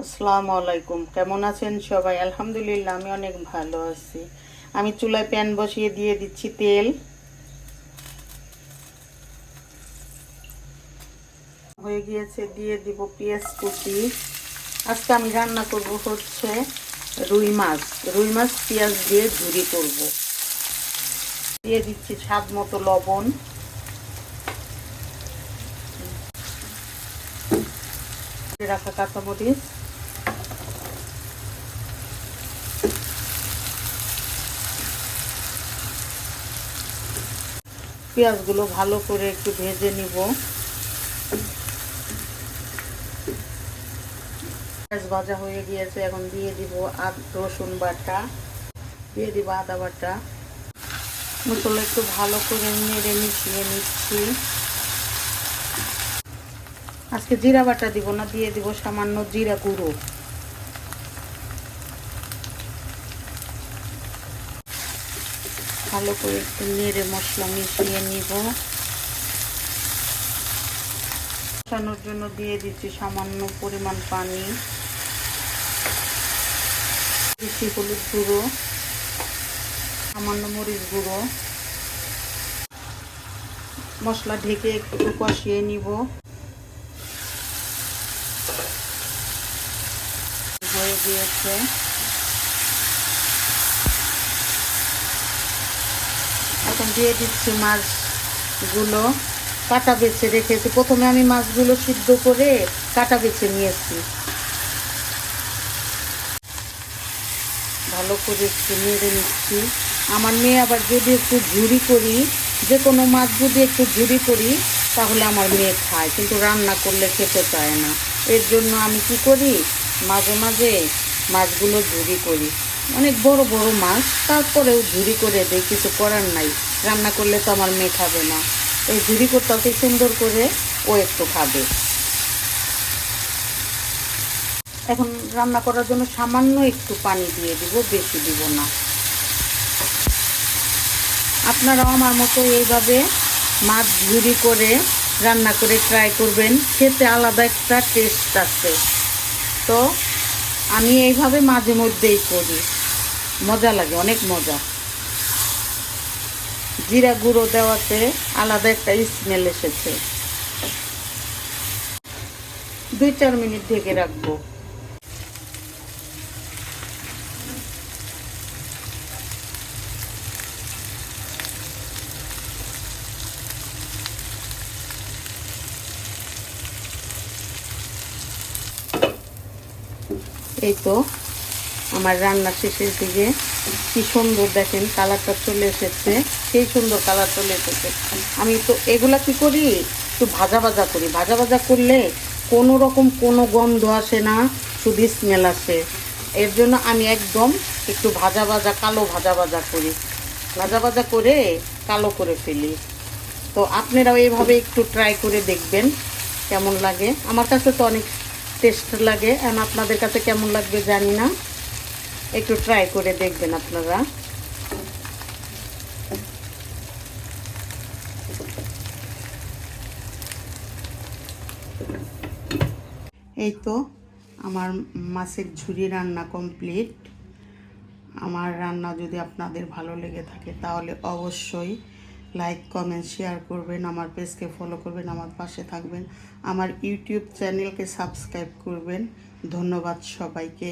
আসসালামু আলাইকুম। কেমন আছেন সবাই? আলহামদুলিল্লাহ, আমি অনেক ভালো আছি। আমি চুলায় প্যান বসিয়ে দিয়ে দিচ্ছি তেল। হয়ে গিয়েছে, দিয়ে দিব পেঁয়াজ কুচি। আজকে আমি রান্না করব হচ্ছে রুই মাছ। রুই মাছ পেঁয়াজ দিয়ে ঝুরি করব। দিয়ে দিচ্ছি স্বাদ মতো লবণ, রাখা কাঁচামরিচ, পেঁয়াজগুলো ভালো করে একটু ভেজে নিব। পেঁয়াজ ভাজা হয়ে গিয়েছে, এখন দিয়ে দিব রসুন বাটা, দিয়ে দিব আদা বাটা। মশলা একটু ভালো করে নেড়ে মিশিয়ে নিচ্ছি। আজকে জিরা বাটা দিব না, দিয়ে দিব সামান্য জিরা গুঁড়ো। ভালো করে একটু নেড়ে মশলা মিশিয়ে নিব। কষানোর জন্য দিয়ে দিচ্ছি সামান্য পরিমাণ পানি, দিচ্ছি হলুদ গুঁড়ো, সামান্য মরিচ গুঁড়ো। মশলা ঢেকে একটু কষিয়ে নিব। হয়ে গিয়েছে, এখন দিয়ে দিচ্ছি মাছগুলো কাটা বেছে রেখেছি। প্রথমে আমি মাছগুলো সিদ্ধ করে কাটা বেছে নিয়েছি। ভালো করে একটু নেড়ে নিচ্ছি। আমার মেয়ে আবার যদি একটু ঝুরি করি, যে কোনো মাছ যদি একটু ঝুরি করি তাহলে আমার মেয়ে খায়, কিন্তু রান্না করলে খেতে চায় না। এর জন্য আমি কি করি, মাঝে মাঝে মাছগুলো ঝুরি করি। অনেক বড় বড় মাছ, তারপরেও ঝুরি করে দিই, কিছু করার নাই। রান্না করলে তো আমার মেয়ে খাবে না। এই ঝুরি করতে সুন্দর করে ও একটু খাবে। এখন রান্না করার জন্য সামান্য একটু পানি দিয়ে দিব, বেশি দিব না। আপনারাও আমার মতো এইভাবে মাছ ঝুরি করে রান্না করে ট্রাই করবেন, খেতে আলাদা একটা টেস্ট আছে। তো আমি এইভাবে মাঝে মধ্যেই করি, মজা লাগে, অনেক মজা। জিরা গুঁড়ো দেওয়াতে আলাদা একটা স্মেল এসেছে। 2-4 মিনিট ঢেকে রাখবো। এই তো আমার রান্না শেষের দিকে কি সুন্দর দেখেন কালারটা চলে এসেছে, সেই সুন্দর কালার চলে এসেছে। আমি তো এগুলা কি করি, একটু ভাজা ভাজা করি। ভাজা ভাজা করলে কোনো রকম কোনো গন্ধ আসে না, শুধু স্মেল আসে। এর জন্য আমি একদম একটু ভাজা ভাজা, কালো ভাজা ভাজা করি। ভাজা ভাজা করে কালো করে ফেলি। তো আপনারাও এইভাবে একটু ট্রাই করে দেখবেন কেমন লাগে। আমার কাছে তো অনেক টেস্ট লাগে, আর আপনাদের কাছে কেমন লাগবে জানি না। একটু ট্রাই করে দেখবেন আপনারা। এই তো আমার মাছের ঝুরি রান্না কমপ্লিট। আমার রান্না যদি আপনাদের ভালো লেগে থাকে তাহলে অবশ্যই লাইক কমেন্ট শেয়ার করবেন, আমার পেজকে ফলো করবেন, আমার পাশে থাকবেন, আমার ইউটিউব চ্যানেলকে সাবস্ক্রাইব করবেন। ধন্যবাদ সবাইকে।